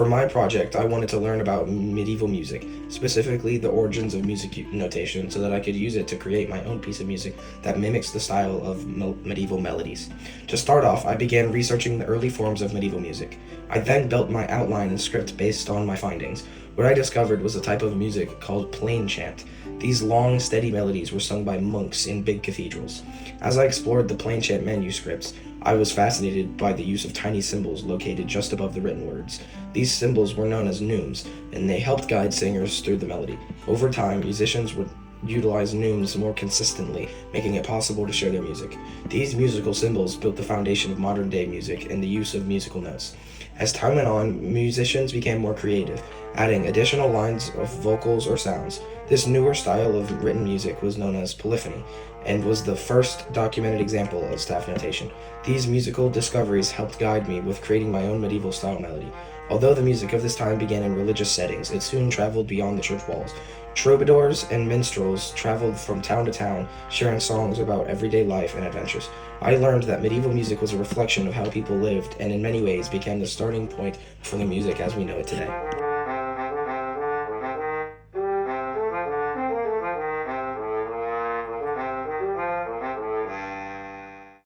For my project, I wanted to learn about medieval music, specifically the origins of music notation, so that I could use it to create my own piece of music that mimics the style of medieval melodies. To start off, I began researching the early forms of medieval music. I then built my outline and script based on my findings. What I discovered was a type of music called plain chant. These long, steady melodies were sung by monks in big cathedrals. As I explored the plain chant manuscripts, I was fascinated by the use of tiny symbols located just above the written words. These symbols were known as neumes, and they helped guide singers through the melody. Over time, musicians would utilize neumes more consistently, making it possible to share their music. These musical symbols built the foundation of modern-day music and the use of musical notes. As time went on, musicians became more creative, adding additional lines of vocals or sounds. This newer style of written music was known as polyphony, and was the first documented example of staff notation. These musical discoveries helped guide me with creating my own medieval style melody. Although the music of this time began in religious settings, it soon traveled beyond the church walls. Troubadours and minstrels traveled from town to town, sharing songs about everyday life and adventures. I learned that medieval music was a reflection of how people lived, and in many ways became the starting point for the music as we know it today.